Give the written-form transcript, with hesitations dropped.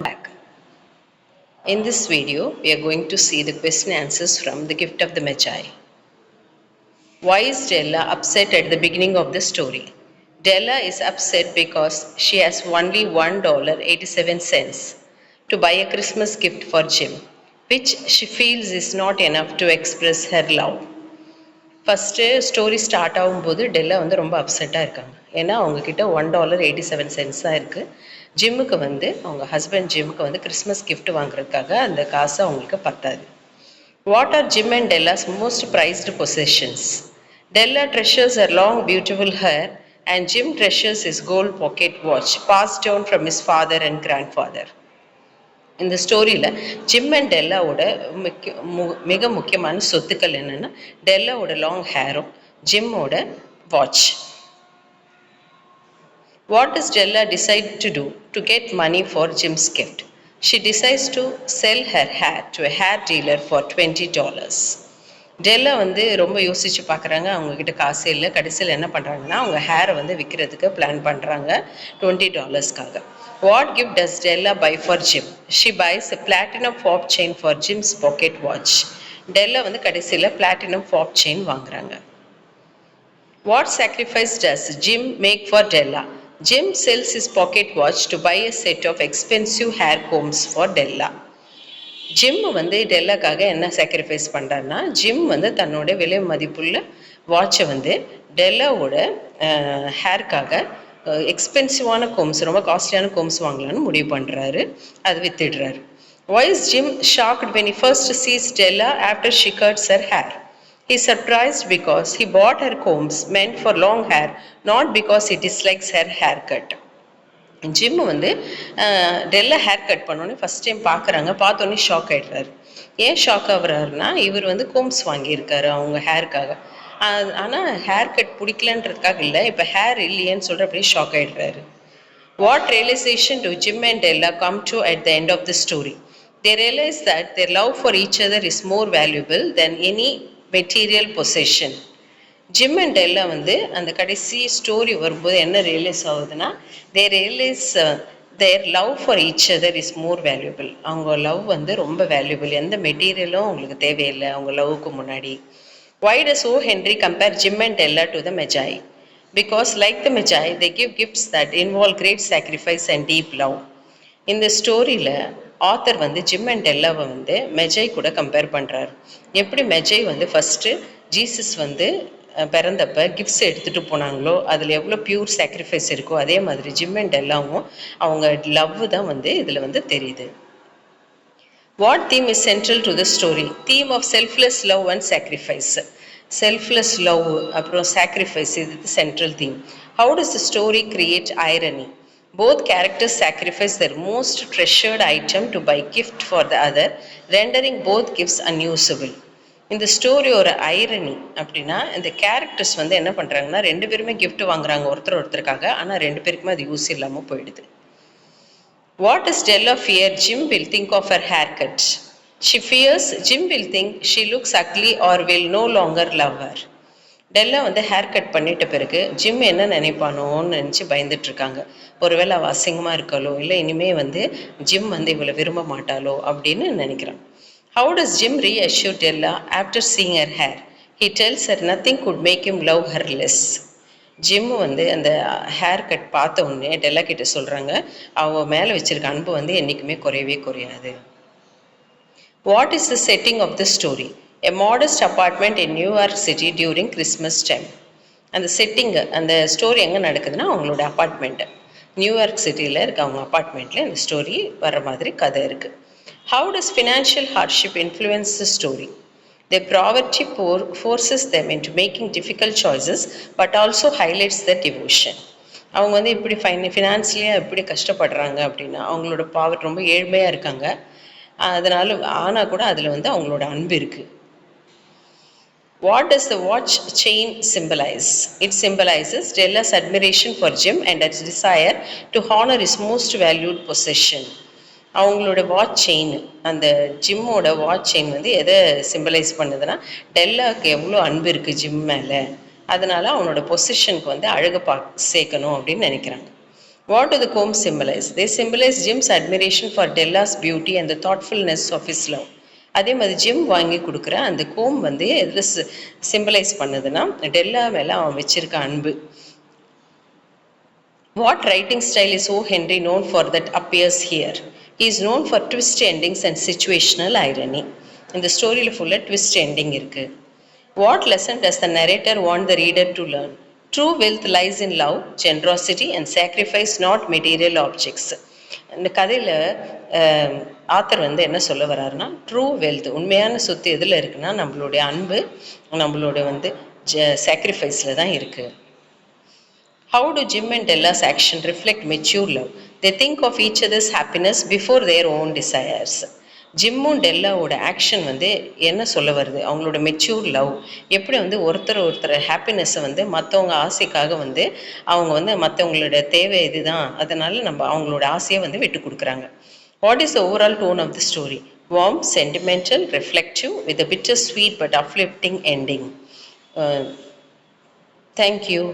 Back. In this video, we are going to see the question answers from The Gift of the Magi. Why is Della upset at the beginning of the story? Della is upset because she has only $1.87 to buy a Christmas gift for Jim, which she feels is not enough to express her love. First story start ஆகும்போது Della வந்து ரொம்ப அப்செட்டாக இருக்காங்க. ஏன்னா அவங்கக்கிட்ட $1.87 தான் இருக்குது. ஜிம்முக்கு வந்து அவங்க ஹஸ்பண்ட் ஜிம்முக்கு வந்து கிறிஸ்மஸ் கிஃப்ட் வாங்குறதுக்காக அந்த காசு அவங்களுக்கு பத்தாது. What are Jim and Della's most prized possessions? Della treasures a long beautiful hair and Jim treasures is gold pocket watch pass down from his father and grandfather. இந்த ஸ்டோரியில் Jim and டெல்லாவோட மிக முக்கியமான சொத்துக்கள் என்னென்னா டெல்லாவோட long ஹேரும் ஜிம்மோட watch. What does Della decide to do to get money for Jim's gift? She decides to sell her hair to a hair dealer for $20. Della வந்து ரொம்ப யோசித்து பார்க்குறாங்க. அவங்கக்கிட்ட காசே இல்லை. கடைசியில் என்ன பண்ணுறாங்கன்னா அவங்க ஹேரை வந்து விற்கிறதுக்கு பிளான் பண்ணுறாங்க $20. What gift does Della buy for Jim? She buys a platinum fob chain for Jim's pocket watch. Della வந்து கடைசியில் பிளாட்டினம் ஃபாப் செயின் வாங்குறாங்க. What sacrifice does Jim make for Della? Jim sells his pocket watch to buy a set of expensive hair combs for Della. Jim வந்து டெல்லாக்காக என்ன sacrifice பண்ணுறாருன்னா gym வந்து தன்னோட விலை மதிப்புள்ள வாட்சை வந்து டெல்லாவோட ஹேர்க்காக எக்ஸ்பென்சிவான கோம்ஸ் ரொம்ப காஸ்ட்லியான கோம்ஸ் வாங்கலான்னு முடிவு பண்ணுறாரு. அது வித்துடுறாரு. Why is Jim shocked when he first sees Della after she cuts her hair? He is surprised because he bought her combs meant for long hair, not because he dislikes her haircut. Jim வந்து Della hair cut பண்ணோன்னே first time பார்க்குறாங்க. பார்த்தோன்னே shock ஆகிடுறாரு. ஏன் shock ஆகுறாருன்னா இவர் வந்து Gomez வாங்கியிருக்காரு அவங்க ஹேருக்காக. ஆனால் ஹேர் கட் பிடிக்கலன்றதுக்காக இல்லை, இப்போ ஹேர் இல்லையேன்னு சொல்கிற அப்படியே shock ஆகிடுறாரு. What realization do Jim and Della come to at the end of the story? They realize that their love for each other is more valuable than any material possession. Jim and Della வந்து அந்த கடைசி story வரும்போது என்ன realise ஆகுதுன்னா their realise their love for each other is more valuable. அவங்க love வந்து ரொம்ப valuable. எந்த மெட்டீரியலும் அவங்களுக்கு தேவையில்லை அவங்க லவ்வுக்கு முன்னாடி. Why does O. Henry compare Jim and Della to the Magi? Because like the Magi, they give gifts that involve great sacrifice and deep love. இந்த ஸ்டோரியில் ஆத்தர் வந்து ஜிம் அண்ட் டெல்லாவை வந்து மெஜை கூட கம்பேர் பண்ணுறாரு. எப்படி மெஜை வந்து ஃபஸ்ட்டு ஜீசஸ் வந்து பிறந்தப்ப gifts எடுத்துகிட்டு போனாங்களோ அதில் எவ்வளோ பியூர் சாக்ரிஃபைஸ் இருக்கோ அதே மாதிரி ஜிம் அண்ட் டெல்லாவும் அவங்க லவ் தான் வந்து இதில் வந்து தெரியுது. What theme is central to the story? Theme of selfless love and sacrifice. Selfless love அப்புறம் சாக்ரிஃபைஸ் இது central theme. How does the story create irony? Both characters sacrifice their most treasured item to buy gift for the other, rendering both gifts unusable. இந்த story ஒரு irony அப்படின்னா இந்த characters வந்து என்ன பண்ணுறாங்கன்னா ரெண்டு பேருமே கிஃப்ட் வாங்குறாங்க ஒருத்தருக்காக. ஆனால் ரெண்டு பேருக்குமே அது யூஸ் இல்லாமல் போயிடுது. What is Della fear Jim will think of her haircut? She fears Jim will think she looks ugly or will no longer love her. Della வந்து ஹேர் கட் பண்ணிட்ட பிறகு ஜிம் என்ன நினைப்பானோன்னு நினச்சி பயந்துட்டுருக்காங்க. ஒருவேளை அவள் அசிங்கமாக இருக்காளோ இல்லை இனிமேல் வந்து ஜிம் வந்து இவளை விரும்ப மாட்டாளோ அப்படின்னு நினைக்கிறான். How does Jim reassure Della after seeing her hair? He tells her nothing could make him love her less. Jim வந்து அந்த ஹேர் கட் பார்த்த உடனே டெல்லா கிட்ட சொல்கிறாங்க அவள் மேலே வச்சிருக்க அன்பு வந்து என்றைக்குமே குறையவே குறையாது. What is the setting of the story? A modest apartment in New York City during Christmas time. அந்த செட்டிங்கு அந்த ஸ்டோரி எங்கே நடக்குதுன்னா அவங்களோட அப்பார்ட்மெண்ட்டு நியூயார்க் சிட்டியில் இருக்க அவங்க அப்பார்ட்மெண்ட்டில் இந்த ஸ்டோரி வர மாதிரி கதை இருக்குது. How does financial hardship influence the story? Their poverty forces them into making difficult choices but also highlights their devotion. அவங்க வந்து இப்படி ஃபினான்ஸ்லியாக எப்படி கஷ்டப்படுறாங்க அப்படின்னா அவங்களோட பாவர்ட்டி ரொம்ப ஏழ்மையாக இருக்காங்க. அதனால் ஆனால் கூட அதில் வந்து அவங்களோட அன்பு இருக்குது. What does the watch chain symbolize? It symbolizes Della's admiration for Jim and his desire to honor his most valued possession. அவங்களோட வாட்ச் செயின் அந்த ஜிம்மோட வாட்ச் செயின் வந்து எதை சிம்பிளைஸ் பண்ணுதுன்னா டெல்லாவுக்கு எவ்வளோ அன்பு இருக்குது ஜிம் மேலே, அதனால் அவனோட பொசிஷனுக்கு வந்து அழகு சேர்க்கணும் அப்படின்னு நினைக்கிறாங்க. What do the combs symbolize? They symbolize Jim's admiration for Della's beauty and the thoughtfulness of his love. அதே மாதிரி ஜிம் வாங்கி கொடுக்குற அந்த கோம் வந்து எதில் சிம்பலைஸ் பண்ணுதுன்னா டெல்லா மேலே அவன் வச்சிருக்க அன்பு. What writing style is O. Henry known for that appears here? He is known for twist endings and situational irony. இந்த ஸ்டோரியில் ஃபுல்லாக ட்விஸ்ட் எண்டிங் இருக்குது. What lesson does the narrator want the reader to learn? True wealth lies in love, generosity and sacrifice, not material objects. இந்த கதையில் author வந்து என்ன சொல்ல வர்றாருன்னா, true wealth, உண்மையான சொத்து எதில் இருக்குன்னா நம்மளுடைய அன்பு, நம்மளோட வந்து சாக்ரிஃபைஸில் தான் இருக்குது. How do Jim and Della's action reflect mature love? They think of each other's happiness before their own desires. ஜிம்மும் டெல்லாவோட ஆக்ஷன் வந்து என்ன சொல்ல வருது, அவங்களோட மெச்சூர் லவ் எப்படி வந்து ஒருத்தர் ஹாப்பினஸ்ஸை வந்து மற்றவங்க ஆசைக்காக வந்து அவங்க வந்து மற்றவங்களோட தேவை இதுதான், அதனால நம்ம அவங்களோட ஆசையை வந்து விட்டு கொடுக்குறாங்க. What is the overall tone of the story? Warm, sentimental, reflective with a bitter sweet but uplifting ending. Thank you.